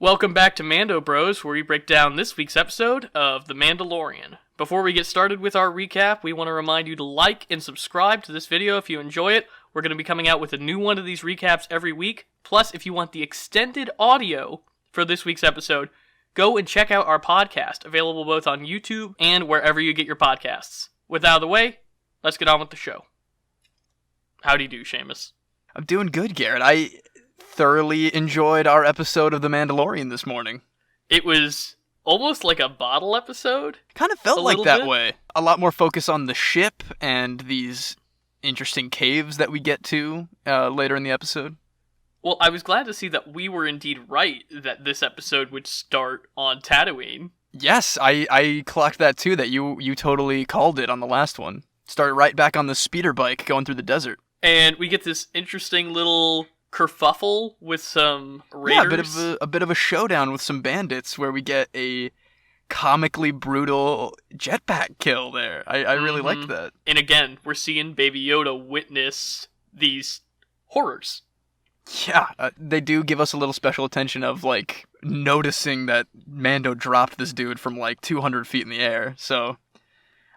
Welcome back to Mando Bros, where we break down this week's episode of The Mandalorian. Before we get started with our recap, we want to remind you to like and subscribe to this video if you enjoy it. We're going to be coming out with a new one of these recaps every week. Plus, if you want the extended audio for this week's episode, go and check out our podcast, available both on YouTube and wherever you get your podcasts. With that out of the way, let's get on with the show. How do you do, Seamus? I'm doing good, Garrett. I thoroughly enjoyed our episode of The Mandalorian this morning. It was almost like a bottle episode. Kind of felt like that way. A lot more focus on the ship and these interesting caves that we get to later in the episode. Well, I was glad to see that we were indeed right that this episode would start on Tatooine. Yes, I clocked that too, that you totally called it on the last one. Started right back on the speeder bike going through the desert. And we get this interesting little kerfuffle with some raiders. Yeah, a bit of a showdown with some bandits where we get a comically brutal jetpack kill there. I really liked that. And again, we're seeing Baby Yoda witness these horrors. Yeah, they do give us a little special attention of, like, noticing that Mando dropped this dude from, like, 200 feet in the air. So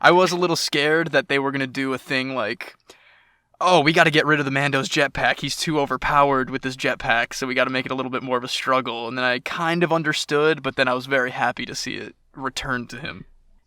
I was a little scared that they were going to do a thing like, oh, we got to get rid of the Mando's jetpack. He's too overpowered with this jetpack, so we got to make it a little bit more of a struggle. And then I kind of understood, but then I was very happy to see it return to him.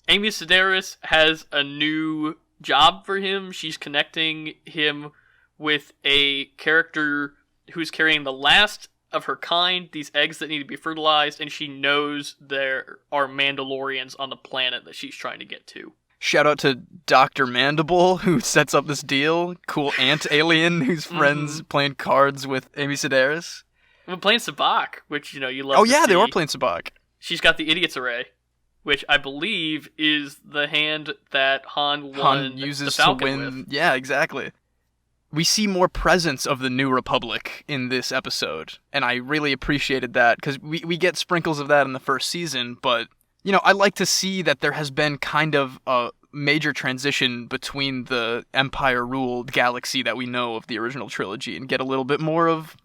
Amy Sedaris has a new job for him. She's connecting him with a character who's carrying the last of her kind, these eggs that need to be fertilized, and she knows there are Mandalorians on the planet that she's trying to get to. Shout out to Dr. Mandible, who sets up this deal. Cool ant alien who's friends playing cards with Amy Sedaris. We're playing Sabacc, which, you love Oh, to yeah, see. they were playing Sabacc. She's got the Idiot's Array, which I believe is the hand that Han uses the Falcon to win. with. Yeah, exactly. We see more presence of the New Republic in this episode, and I really appreciated that, because we get sprinkles of that in the first season, but I like to see that there has been kind of a major transition between the Empire-ruled galaxy that we know of the original trilogy and get a little bit more of,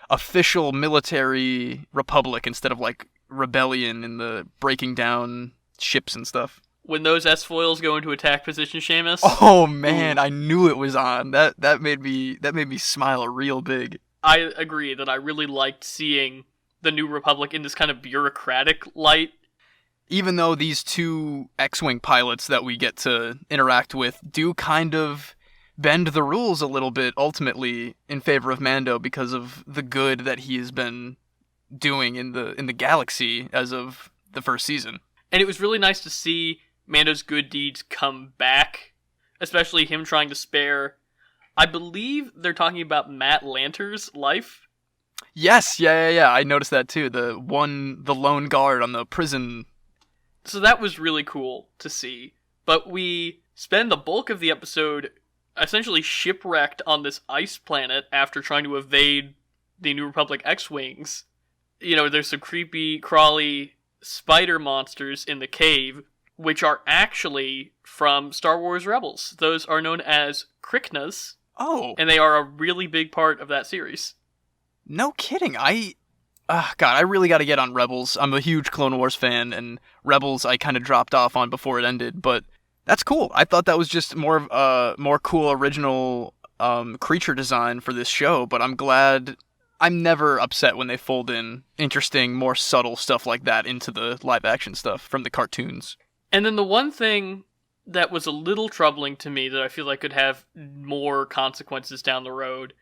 official military republic instead of, like, rebellion and the breaking down ships and stuff. When those S-foils go into attack position, Seamus. Oh, man, I knew it was on. That made me smile real big. I agree that I really liked seeing the New Republic in this kind of bureaucratic light. Even though these two X-Wing pilots that we get to interact with do kind of bend the rules a little bit, ultimately, in favor of Mando because of the good that he has been doing in the galaxy as of the first season. And it was really nice to see Mando's good deeds come back, especially him trying to spare, I believe they're talking about Matt Lanter's life. Yes, yeah, I noticed that too, the lone guard on the prison. So that was really cool to see. But we spend the bulk of the episode essentially shipwrecked on this ice planet after trying to evade the New Republic X-Wings. There's some creepy, crawly spider monsters in the cave, which are actually from Star Wars Rebels. Those are known as Kryknas. Oh. And they are a really big part of that series. No kidding. I really got to get on Rebels. I'm a huge Clone Wars fan, and Rebels I kind of dropped off on before it ended, but that's cool. I thought that was just more cool original creature design for this show, but I'm glad. I'm never upset when they fold in interesting, more subtle stuff like that into the live-action stuff from the cartoons. And then the one thing that was a little troubling to me that I feel like could have more consequences down the road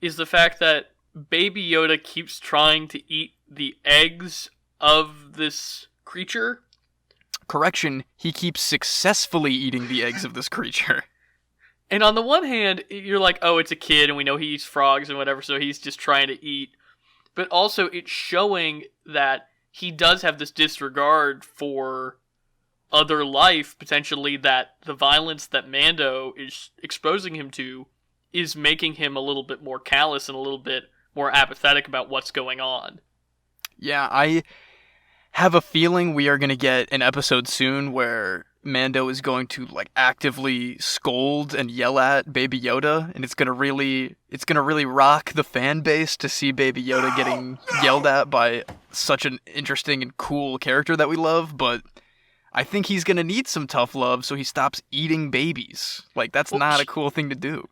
is the fact that Baby Yoda keeps trying to eat the eggs of this creature. Correction, he keeps successfully eating the eggs of this creature. And on the one hand, you're like, oh, it's a kid and we know he eats frogs and whatever, so he's just trying to eat. But also, it's showing that he does have this disregard for other life, potentially, that the violence that Mando is exposing him to is making him a little bit more callous and a little bit more apathetic about what's going on. Yeah, I have a feeling we are going to get an episode soon where Mando is going to like actively scold and yell at Baby Yoda, and it's gonna really rock the fan base to see Baby Yoda getting yelled at by such an interesting and cool character that we love, but I think he's going to need some tough love so he stops eating babies. Like, that's not a cool thing to do.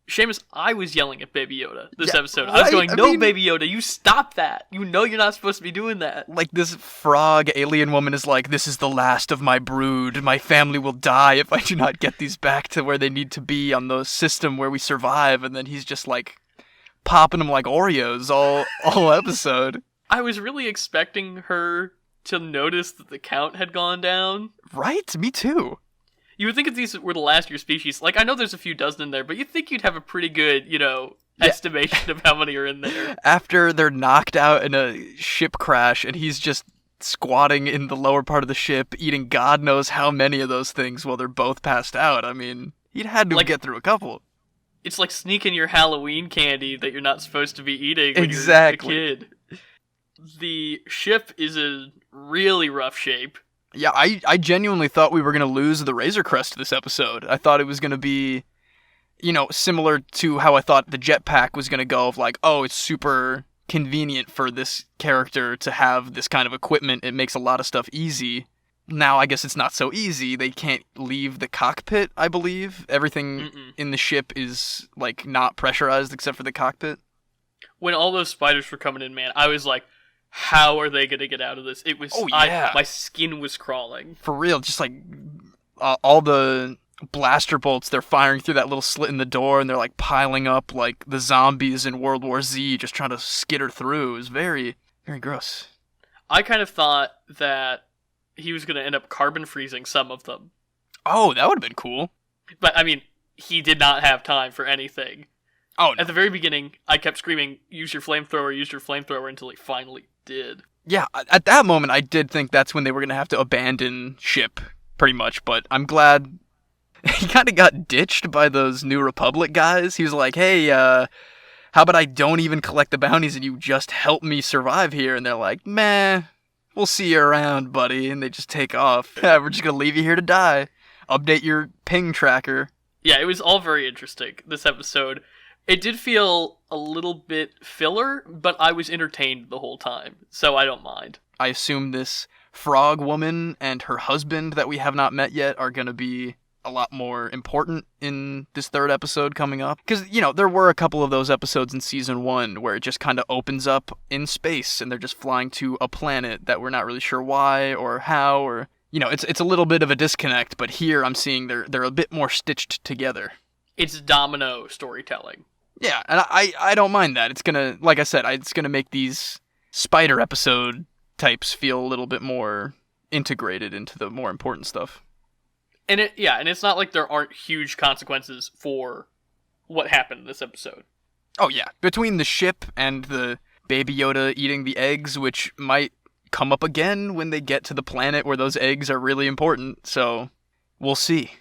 Seamus, I was yelling at Baby Yoda this episode. Right? I was going, no, Baby Yoda, you stop that. You know you're not supposed to be doing that. Like, this frog alien woman is like, this is the last of my brood. My family will die if I do not get these back to where they need to be on the system where we survive. And then he's just, like, popping them like Oreos all episode. I was really expecting her to notice that the count had gone down. Right? Me too. You would think if these were the last of your species, like, I know there's a few dozen in there, but you'd think you'd have a pretty good, estimation of how many are in there. After they're knocked out in a ship crash, and he's just squatting in the lower part of the ship, eating God knows how many of those things while they're both passed out. I mean, he'd had to get through a couple. It's like sneaking your Halloween candy that you're not supposed to be eating when you're a kid. The ship is in really rough shape. Yeah, I genuinely thought we were going to lose the Razor Crest this episode. I thought it was going to be, similar to how I thought the jetpack was going to go of like, oh, it's super convenient for this character to have this kind of equipment. It makes a lot of stuff easy. Now, I guess it's not so easy. They can't leave the cockpit, I believe. Everything in the ship is, like, not pressurized except for the cockpit. When all those spiders were coming in, man, I was like, how are they going to get out of this? It was, my skin was crawling. For real, just like all the blaster bolts they're firing through that little slit in the door, and they're like piling up like the zombies in World War Z, just trying to skitter through. It was very, very gross. I kind of thought that he was going to end up carbon freezing some of them. Oh, that would have been cool. But, I mean, he did not have time for anything. Oh, no. At the very beginning, I kept screaming, use your flamethrower, until he finally did. Yeah, at that moment, I did think that's when they were going to have to abandon ship, pretty much, but I'm glad he kind of got ditched by those New Republic guys. He was like, hey, how about I don't even collect the bounties and you just help me survive here? And they're like, meh, we'll see you around, buddy, and they just take off. Yeah, we're just going to leave you here to die. Update your ping tracker. Yeah, it was all very interesting, this episode. It did feel a little bit filler, but I was entertained the whole time, so I don't mind. I assume this frog woman and her husband that we have not met yet are going to be a lot more important in this third episode coming up. Because, there were a couple of those episodes in Season 1 where it just kind of opens up in space, and they're just flying to a planet that we're not really sure why or how, or, it's a little bit of a disconnect, but here I'm seeing they're a bit more stitched together. It's domino storytelling. Yeah, and I don't mind that. It's gonna, like I said, it's gonna make these spider episode types feel a little bit more integrated into the more important stuff. And it's not like there aren't huge consequences for what happened in this episode. Oh yeah, between the ship and the Baby Yoda eating the eggs, which might come up again when they get to the planet where those eggs are really important, so we'll see.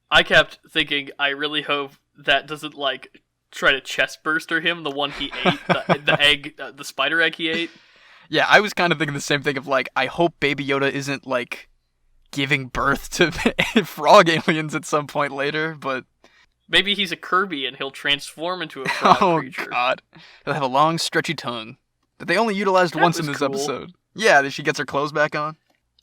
I kept thinking, I really hope that doesn't, like, try to chest burster him, the one he ate, the egg, the spider egg he ate. Yeah, I was kind of thinking the same thing of, like, I hope Baby Yoda isn't, like, giving birth to frog aliens at some point later, but... Maybe he's a Kirby and he'll transform into a frog creature. Oh, God. He'll have a long, stretchy tongue that they only utilized once in this episode. Yeah, that she gets her clothes back on.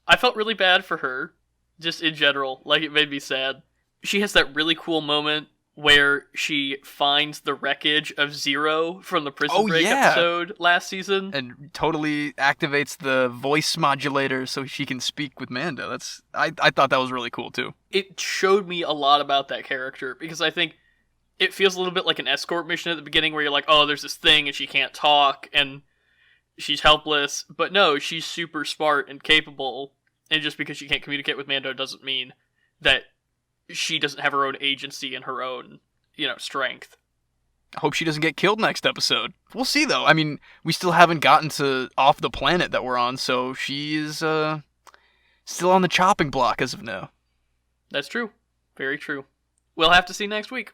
I felt really bad for her, just in general. Like, it made me sad. She has that really cool moment where she finds the wreckage of Zero from the Prison Break episode last season. And totally activates the voice modulator so she can speak with Mando. I thought that was really cool, too. It showed me a lot about that character, because I think it feels a little bit like an escort mission at the beginning where you're like, oh, there's this thing and she can't talk and she's helpless. But no, she's super smart and capable, and just because she can't communicate with Mando doesn't mean that she doesn't have her own agency and her own, strength. I hope she doesn't get killed next episode. We'll see, though. I mean, we still haven't gotten to off the planet that we're on, so she's still on the chopping block as of now. That's true. Very true. We'll have to see next week.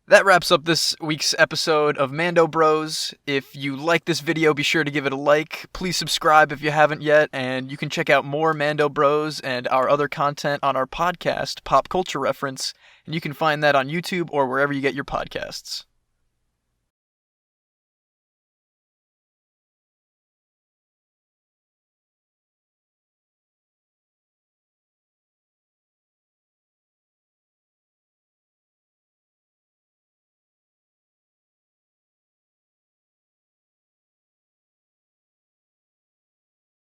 That wraps up this week's episode of Mando Bros. If you like this video, be sure to give it a like. Please subscribe if you haven't yet, and you can check out more Mando Bros and our other content on our podcast, Pop Culture Reference, and you can find that on YouTube or wherever you get your podcasts.